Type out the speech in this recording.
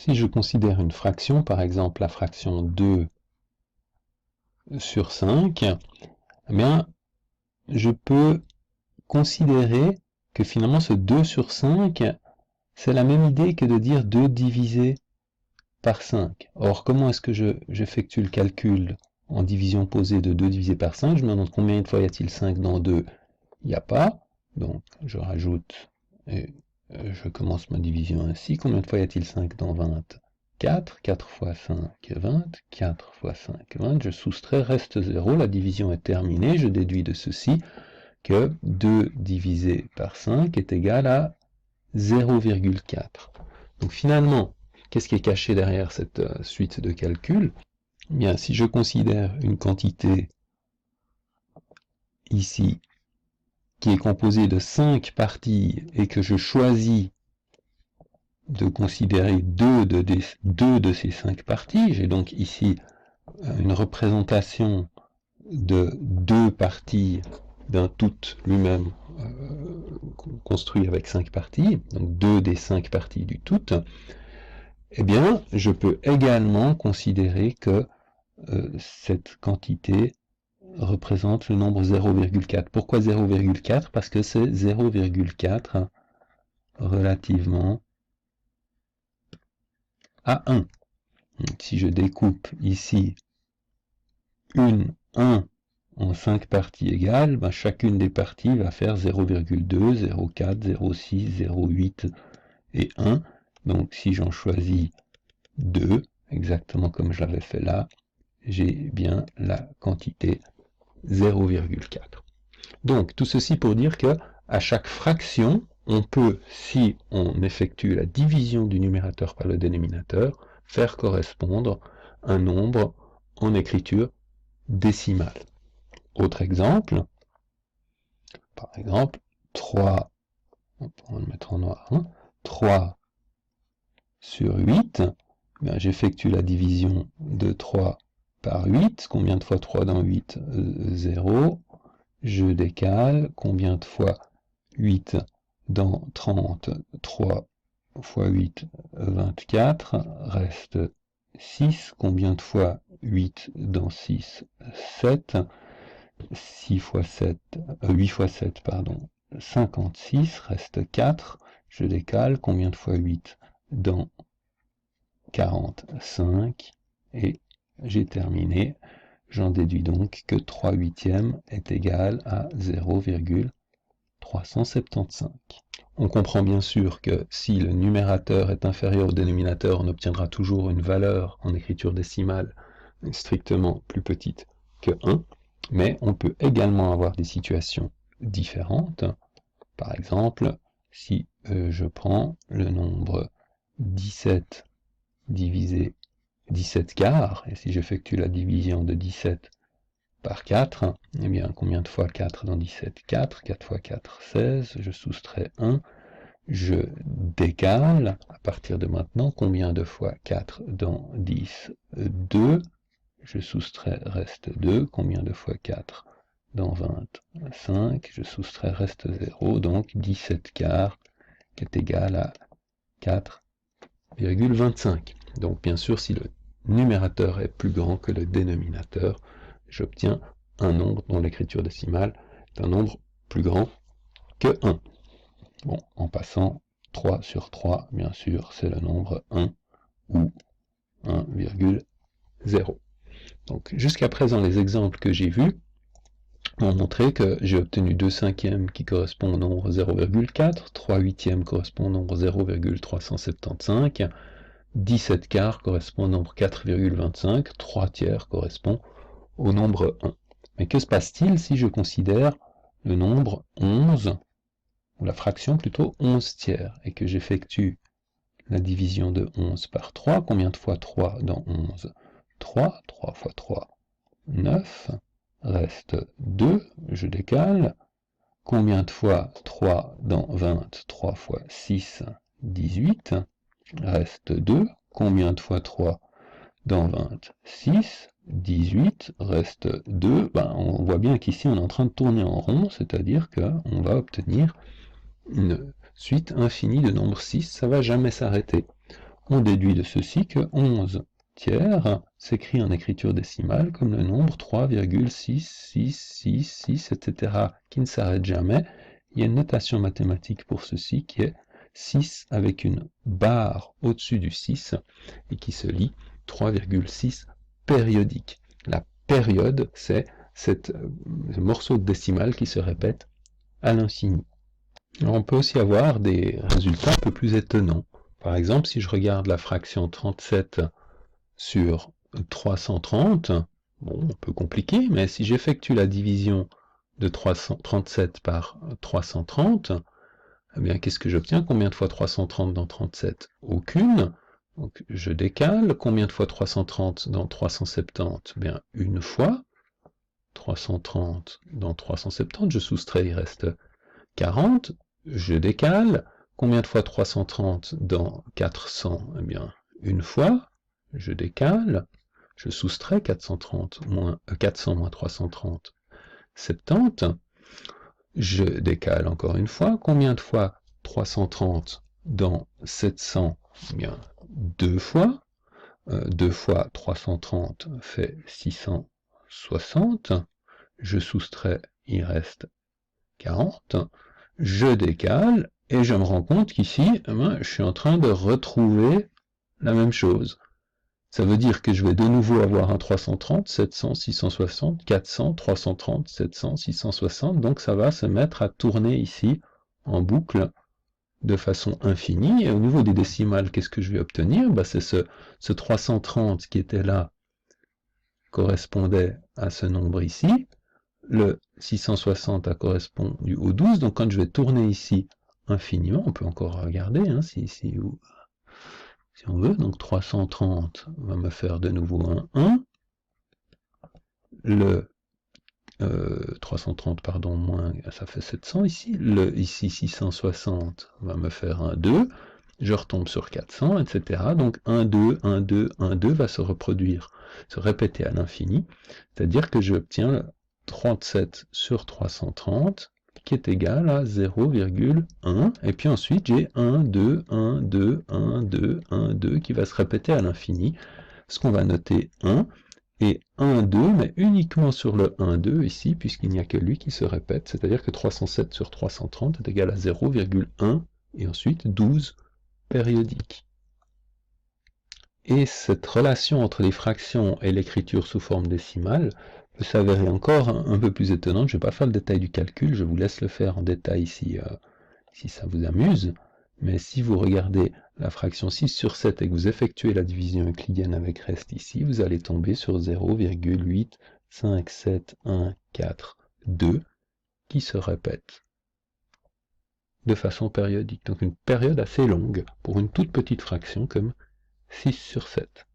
Si je considère une fraction, par exemple la fraction 2 sur 5, eh bien, je peux considérer que finalement ce 2 sur 5, c'est la même idée que de dire 2 divisé par 5. Or, comment est-ce que j'effectue le calcul en division posée de 2 divisé par 5? Je me demande combien de fois y a-t-il 5 dans 2? Il n'y a pas. Donc, je rajoute et je commence ma division ainsi. Combien de fois y a-t-il 5 dans 20? 4. 4 fois 5, 20. 4 fois 5, 20. Je soustrais, reste 0. La division est terminée. Je déduis de ceci que 2 divisé par 5 est égal à 0,4. Donc finalement, qu'est-ce qui est caché derrière cette suite de calculs? Eh bien, si je considère une quantité ici qui est composée de 5 parties et que je choisis de considérer deux de ces 5 parties, j'ai donc ici une représentation de 2 parties d'un tout lui-même construit avec 5 parties, donc 2 des 5 parties du tout, eh bien, je peux également considérer que cette quantité représente le nombre 0,4. Pourquoi 0,4? Parce que c'est 0,4 relativement à 1. Donc, si je découpe ici 1 en 5 parties égales, ben chacune des parties va faire 0,2, 0,4, 0,6, 0,8 et 1. Donc si j'en choisis 2, exactement comme je l'avais fait là, j'ai bien la quantité 0,4. Donc tout ceci pour dire que à chaque fraction, on peut, si on effectue la division du numérateur par le dénominateur, faire correspondre un nombre en écriture décimale. Autre exemple, par exemple, 3, on va le mettre en noir, 3 sur 8, ben, j'effectue la division de 3 par 8, combien de fois 3 dans 8? 0, je décale, combien de fois 8 dans 30? 3 fois 8, 24, reste 6, combien de fois 8 dans 6? 7, 6 fois 7, 8 fois 7, pardon, 56, reste 4, je décale, combien de fois 8 dans 45, et j'ai terminé. J'en déduis donc que 3 huitièmes est égal à 0,375. On comprend bien sûr que si le numérateur est inférieur au dénominateur, on obtiendra toujours une valeur en écriture décimale strictement plus petite que 1, mais on peut également avoir des situations différentes. Par exemple, si je prends le nombre 17 divisé 17 quarts, et si j'effectue la division de 17 par 4, eh bien, combien de fois 4 dans 17? 4, 4 fois 4, 16, je soustrais 1, je décale, à partir de maintenant, combien de fois 4 dans 10? 2, je soustrais, reste 2, combien de fois 4 dans 25, je soustrais, reste 0, donc 17 quarts est égal à 4,25. Donc bien sûr, si le numérateur est plus grand que le dénominateur, j'obtiens un nombre dont l'écriture décimale est un nombre plus grand que 1. Bon, en passant 3 sur 3, bien sûr, c'est le nombre 1 ou 1,0. Donc jusqu'à présent, les exemples que j'ai vus ont montré que j'ai obtenu 2 cinquièmes qui correspond au nombre 0,4, 3 huitièmes correspond au nombre 0,375, 17 quarts correspond au nombre 4,25, 3 tiers correspond au nombre 1. Mais que se passe-t-il si je considère le nombre 11, ou la fraction plutôt 11 tiers, et que j'effectue la division de 11 par 3, combien de fois 3 dans 11? 3, 3 fois 3, 9, reste 2, je décale, combien de fois 3 dans 20? 3 fois 6, 18, reste 2, combien de fois 3 dans 20? 6, 18, reste 2, ben, on voit bien qu'ici on est en train de tourner en rond, c'est-à-dire qu'on va obtenir une suite infinie de nombres 6, ça ne va jamais s'arrêter. on déduit de ceci que 11 tiers s'écrit en écriture décimale comme le nombre 3,6666, etc., qui ne s'arrête jamais. Il y a une notation mathématique pour ceci qui est 6 avec une barre au-dessus du 6 et qui se lit 3,6 périodique. La période, c'est ce morceau de décimale qui se répète à l'infini. On peut aussi avoir des résultats un peu plus étonnants. Par exemple, si je regarde la fraction 37 sur 330, bon, un peu compliqué, mais si j'effectue la division de 337 par 330, eh bien, qu'est-ce que j'obtiens? Combien de fois 330 dans 37? Aucune. Donc, je décale. Combien de fois 330 dans 370? Bien, une fois. 330 dans 370, je soustrais, il reste 40. Je décale. Combien de fois 330 dans 400? Eh bien, une fois. Je décale. Je soustrais 430 moins 400 moins 330, 70. Je décale encore une fois. Combien de fois 330 dans 700? Eh bien, deux fois. 2 fois 330 fait 660. Je soustrais, il reste 40. Je décale et je me rends compte qu'ici, eh bien, je suis en train de retrouver la même chose. Ça veut dire que je vais de nouveau avoir un 330, 700, 660, 400, 330, 700, 660. Donc ça va se mettre à tourner ici en boucle de façon infinie. Et au niveau des décimales, qu'est-ce que je vais obtenir? Bah, c'est ce 330 qui était là, correspondait à ce nombre ici. Le 660 a correspondu au 12. Donc quand je vais tourner ici infiniment, on peut encore regarder hein, si on veut, donc 330 va me faire de nouveau un 1, le 330, pardon, moins, ça fait 700 ici, le ici 660 va me faire un 2, je retombe sur 400, etc. Donc 1, 2, 1, 2, 1, 2 va se reproduire, se répéter à l'infini, c'est-à-dire que j'obtiens 37 sur 330, qui est égal à 0,1, et puis ensuite j'ai 1, 2, 1, 2, 1, 2, 1, 2, qui va se répéter à l'infini, ce qu'on va noter 1, et 1, 2, mais uniquement sur le 1, 2 ici, puisqu'il n'y a que lui qui se répète, c'est-à-dire que 307 sur 330 est égal à 0,1, et ensuite 12 périodiques. Et cette relation entre les fractions et l'écriture sous forme décimale peut s'avérer encore un peu plus étonnante. Je ne vais pas faire le détail du calcul, je vous laisse le faire en détail si ça vous amuse. Mais si vous regardez la fraction 6 sur 7 et que vous effectuez la division euclidienne avec reste ici, vous allez tomber sur 0,85714,2 qui se répète de façon périodique. Donc une période assez longue pour une toute petite fraction comme 6 sur 7.